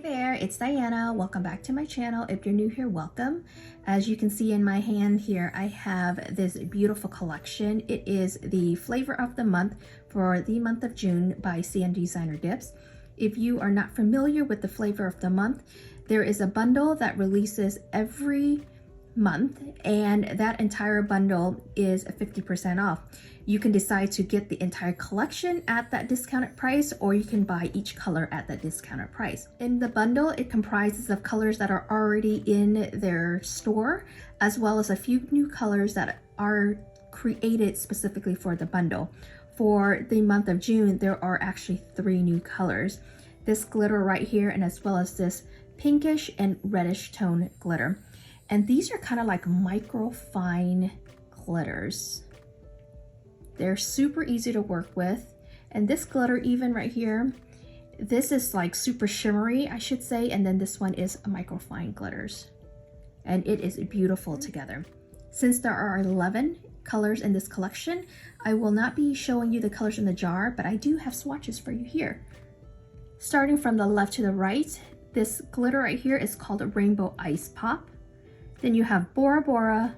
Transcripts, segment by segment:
there, it's Diana. Welcome back to my channel. If you're new here, welcome. As you can see in my hand here, I have this beautiful collection. It is the flavor of the month for the month of June by 𝓤𝓲𝓵𝓲𝓷𝓰. If you are not familiar with the flavor of the month, there is a bundle that releases every month, and that entire bundle is 50% off. You can decide to get the entire collection at that discounted price, or you can buy each color at that discounted price. In the bundle, it comprises of colors that are already in their store, as well as a few new colors that are created specifically for the bundle. For the month of June, there are actually 3 new colors. This glitter right here, and as well as this pinkish and reddish tone glitter. And these are kind of like micro fine glitters. They're super easy to work with. And this glitter even right here, this is like super shimmery, I should say. And then this one is micro fine glitters. And it is beautiful together. Since there are 11 colors in this collection, I will not be showing you the colors in the jar, but I do have swatches for you here. Starting from the left to the right, this glitter right here is called a Rainbow Ice Pop. Then you have Bora Bora,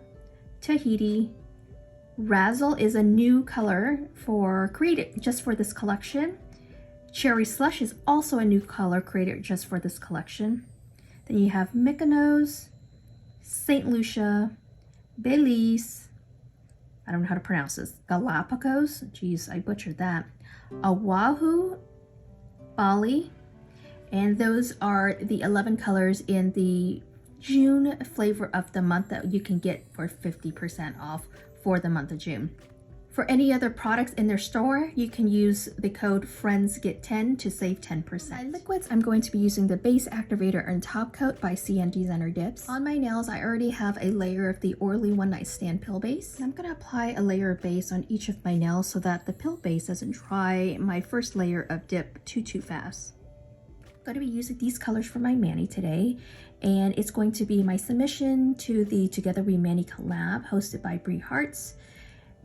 Tahti, Razzle is a new color created just for this collection. Cherry Slush is also a new color created just for this collection. Then you have Mykonos, St. Lucia, b.loves, I don't know how to pronounce this, Galapagos, geez, I butchered that, Oahu, Bali, and those are the 11 colors in the June flavor of the month that you can get for 50% off for the month of June. For any other products in their store, you can use the code FRIENDSGET10 to save 10%. My liquids, I'm going to be using the Base Activator and Top Coat by 𝓤𝓲𝓵𝓲𝓷𝓰. On my nails, I already have a layer of the Orly One Night Stand Pill Base. I'm going to apply a layer of base on each of my nails so that the pill base doesn't dry my first layer of dip too fast. I'm going to be using these colors for my mani today, and it's going to be my submission to the Together We Mani collab hosted by Brie Hearts,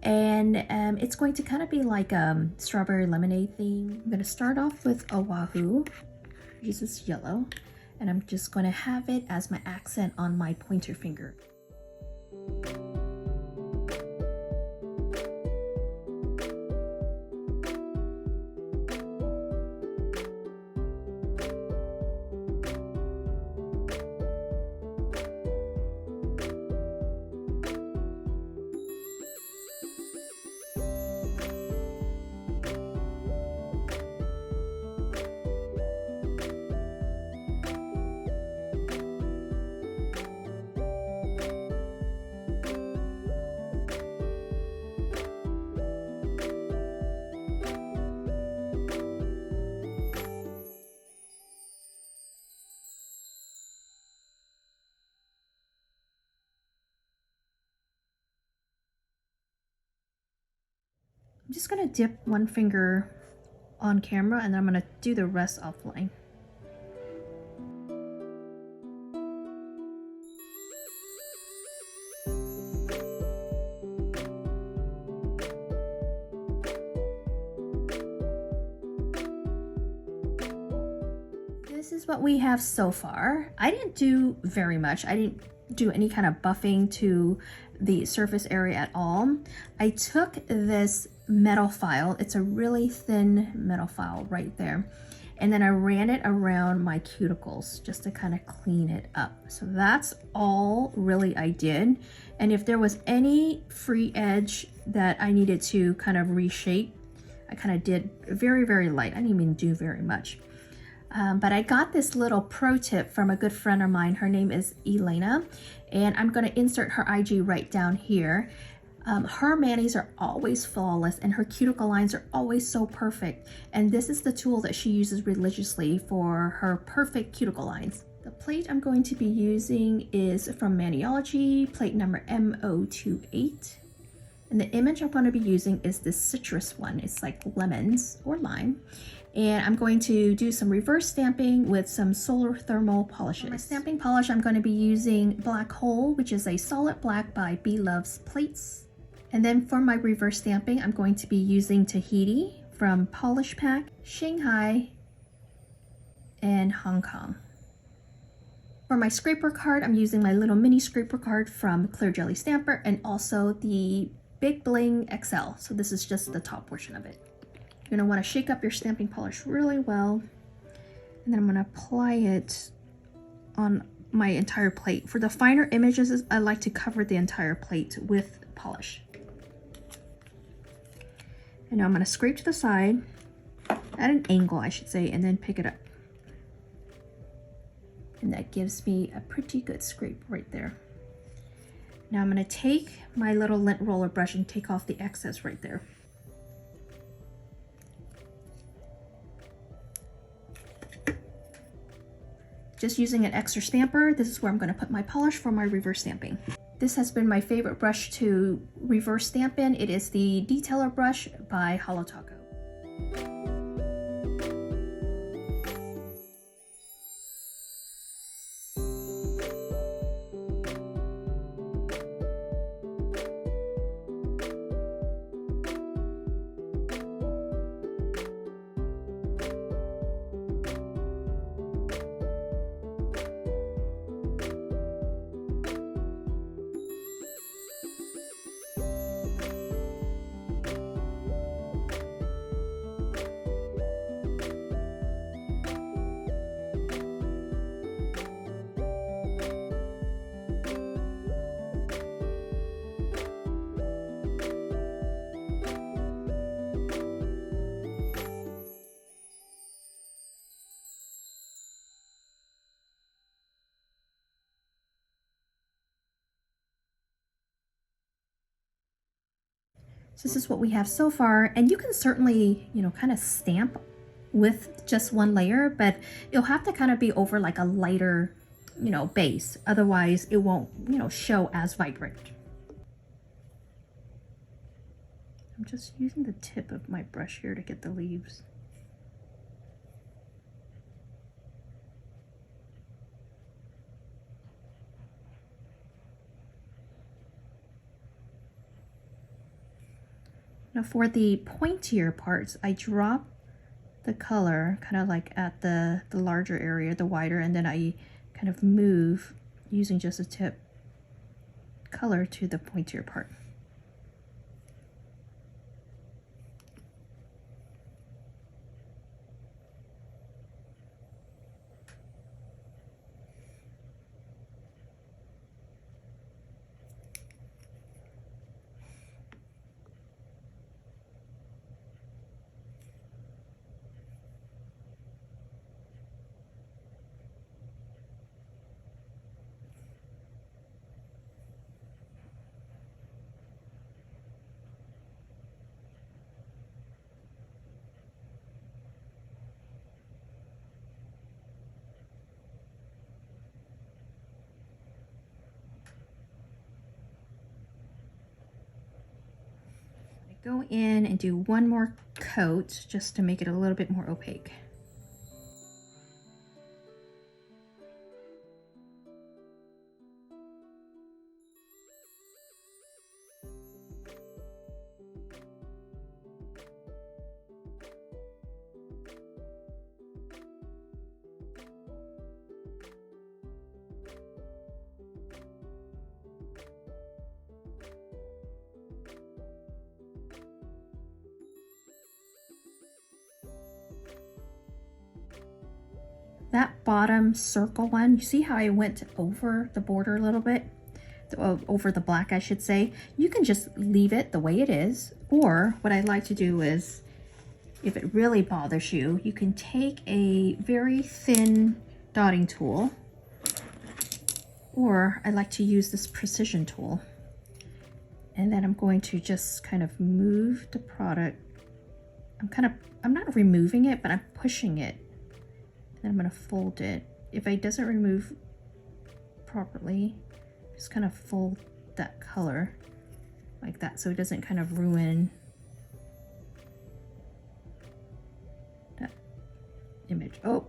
and it's going to kind of be like a strawberry lemonade theme. I'm going to start off with Oahu, which is this yellow, and I'm just going to have it as my accent on my pointer finger. I'm just going to dip one finger on camera, and then I'm going to do the rest offline. This is what we have so far. I didn't do very much. I didn't do any kind of buffing to the surface area at all. I took this metal file, it's a really thin metal file right there, and then I ran it around my cuticles just to kind of clean it up. So that's all really I did. And if there was any free edge that I needed to kind of reshape, I kind of did very light. I didn't even do very much. But I got this little pro tip from a good friend of mine. Her name is Elena, and I'm going to insert her IG right down here. Her manis are always flawless, and her cuticle lines are always so perfect. And this is the tool that she uses religiously for her perfect cuticle lines. The plate I'm going to be using is from Maniology, plate number M028. And the image I'm going to be using is this citrus one. It's like lemons or lime. And I'm going to do some reverse stamping with some solar thermal polishes. For my stamping polish, I'm going to be using Black Hole, which is a solid black by b.loves plates. And then for my reverse stamping, I'm going to be using Tahti from Polish Pack, Shanghai, and Hong Kong. For my scraper card, I'm using my little mini scraper card from 𝓤𝓲𝓵𝓲𝓵 and also the Big Bling XL. So this is just the top portion of it. You're gonna wanna shake up your stamping polish really well. And then I'm gonna apply it on my entire plate. For the finer images, I like to cover the entire plate with polish. And now I'm gonna scrape to the side, at an angle I should say, and then pick it up. And that gives me a pretty good scrape right there. Now I'm gonna take my little lint roller brush and take off the excess right there. Just using an extra stamper, this is where I'm gonna put my polish for my reverse stamping. This has been my favorite brush to reverse stamp in. It is the Detailer brush by Holo Taco. So this is what we have so far, and you can certainly, kind of stamp with just one layer, but you'll have to kind of be over like a lighter, base. Otherwise it won't, show as vibrant. I'm just using the tip of my brush here to get the leaves. Now for the pointier parts, I drop the color kind of like at the larger area, the wider, and then I kind of move using just a tip color to the pointier part. Go in and do one more coat just to make it a little bit more opaque. That bottom circle one, you see how I went over the border a little bit? Over the black, I should say. You can just leave it the way it is, or what I like to do is, if it really bothers you, you can take a very thin dotting tool, or I like to use this precision tool. And then I'm going to just kind of move the product. I'm not removing it, but I'm pushing it. Then I'm going to fold it. If it doesn't remove properly, just kind of fold that color like that so it doesn't kind of ruin that image. Oh.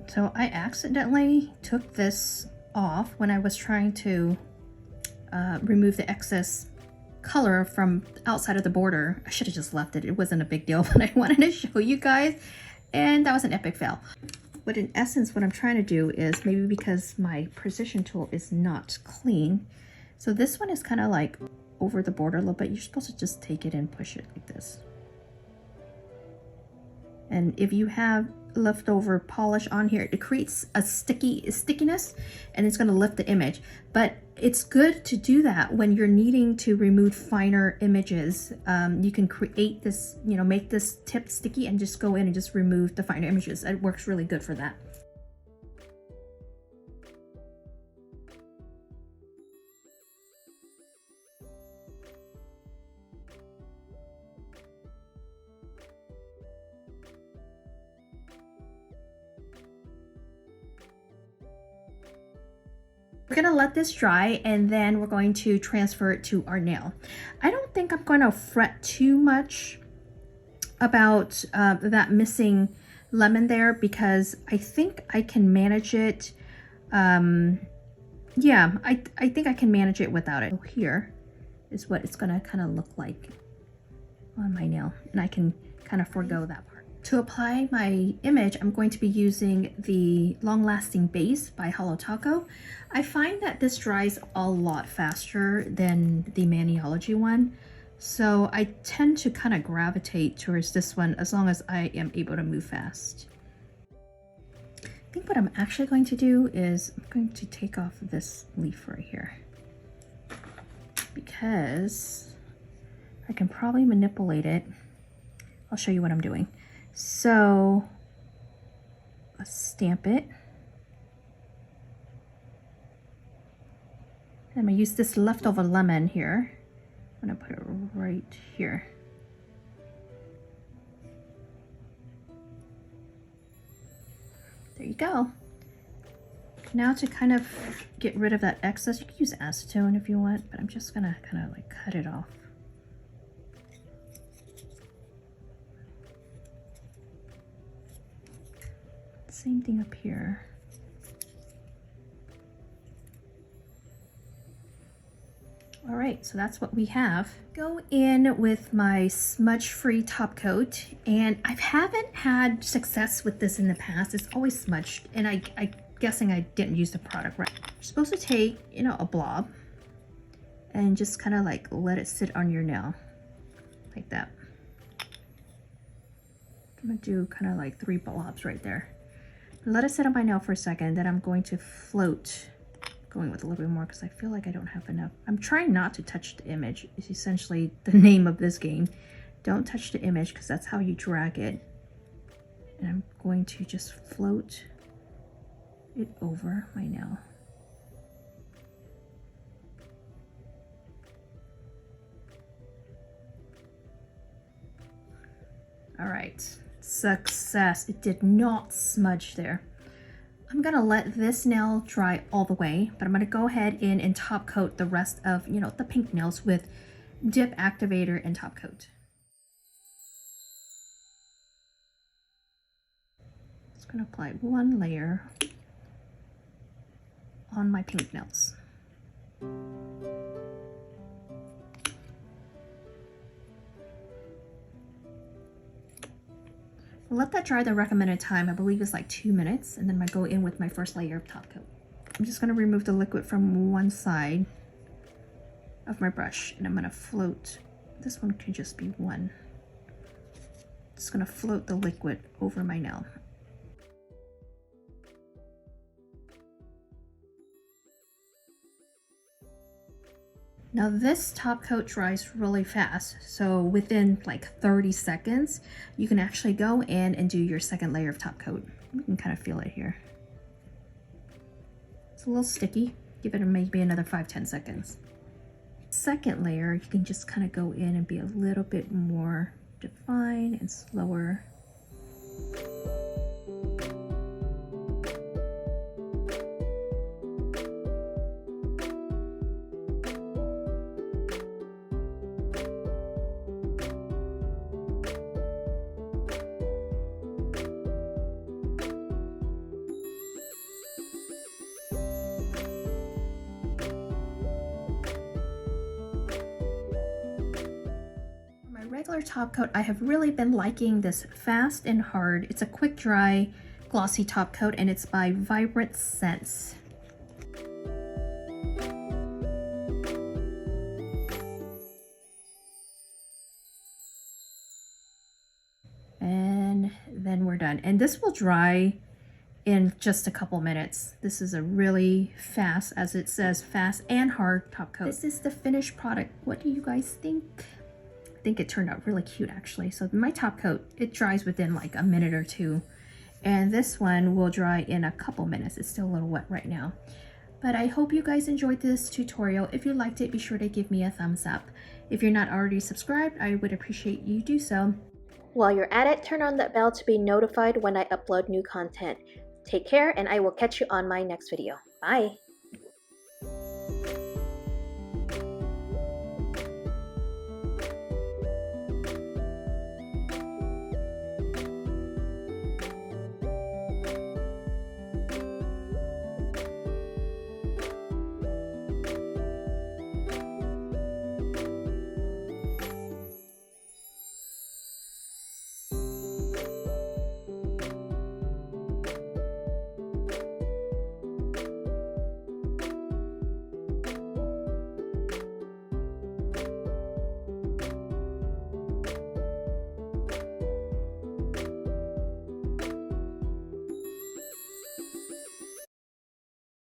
So I accidentally took this off when I was trying to remove the excess color from outside of the border. I should have just left it. It wasn't a big deal, but I wanted to show you guys And that was an epic fail. But in essence, what I'm trying to do is, maybe because my precision tool is not clean, so this one is kind of like over the border a little bit. You're supposed to just take it and push it like this. And if you have leftover polish on here, it creates a stickiness, and it's going to lift the image. But it's good to do that when you're needing to remove finer images. You can create this, you know, make this tip sticky and just go in and just remove the finer images. It works really good for that. We're gonna let this dry, and then we're going to transfer it to our nail. I don't think I'm going to fret too much about that missing lemon there, because I think I can manage it. Yeah, I think I can manage it without it. Here is what it's gonna kind of look like on my nail, and I can kind of forego that part. To apply my image, I'm going to be using the Long Lasting Base by Holo Taco. I find that this dries a lot faster than the Maniology one, so I tend to kind of gravitate towards this one as long as I am able to move fast. I think what I'm actually going to do is I'm going to take off this leaf right here, because I can probably manipulate it. I'll show you what I'm doing. So let's stamp it. I'm gonna use this leftover lemon here. I'm gonna put it right here. There you go. Now to kind of get rid of that excess, you can use acetone if you want, but I'm just gonna kind of like cut it off. Same thing up here. All right, so that's what we have. Go in with my smudge-free top coat, and I haven't had success with this in the past. It's always smudged, and I'm guessing I didn't use the product right. You're supposed to take, you know, a blob and just kind of like let it sit on your nail like that. I'm gonna do kind of like 3 blobs right there. Let it sit on my nail for a second, then I'm going to float, going with a little bit more because I feel like I don't have enough. I'm trying not to touch the image. It's essentially the name of this game. Don't touch the image because that's how you drag it. And I'm going to just float it over my nail. All right. Success. It did not smudge there. I'm gonna let this nail dry all the way, but I'm gonna go ahead in and top coat the rest of, you know, the pink nails with dip activator and top coat. Just gonna apply 1 layer on my pink nails. Let that dry the recommended time. I believe it's like 2 minutes, and then I'm gonna go in with my first layer of top coat. I'm just gonna remove the liquid from one side of my brush, and I'm gonna float. This one can just be 1. Just gonna float the liquid over my nail. Now this top coat dries really fast, so within like 30 seconds, you can actually go in and do your second layer of top coat. You can kind of feel it here. It's a little sticky. Give it maybe another 5-10 seconds. Second layer, you can just kind of go in and be a little bit more defined and slower. regular top coat, I have really been liking this Fast and Hard. It's a quick dry glossy top coat and it's by Vibrant Scents. And then we're done. And this will dry in just a couple minutes. This is a really fast, as it says, fast and hard top coat. This is the finished product. What do you guys think? I think it turned out really cute actually. So my top coat, it dries within like a minute or two. And this one will dry in a couple minutes. It's still a little wet right now. But I hope you guys enjoyed this tutorial. If you liked it, be sure to give me a thumbs up. If you're not already subscribed, I would appreciate you do so. While you're at it, turn on that bell to be notified when I upload new content. Take care, and I will catch you on my next video. Bye!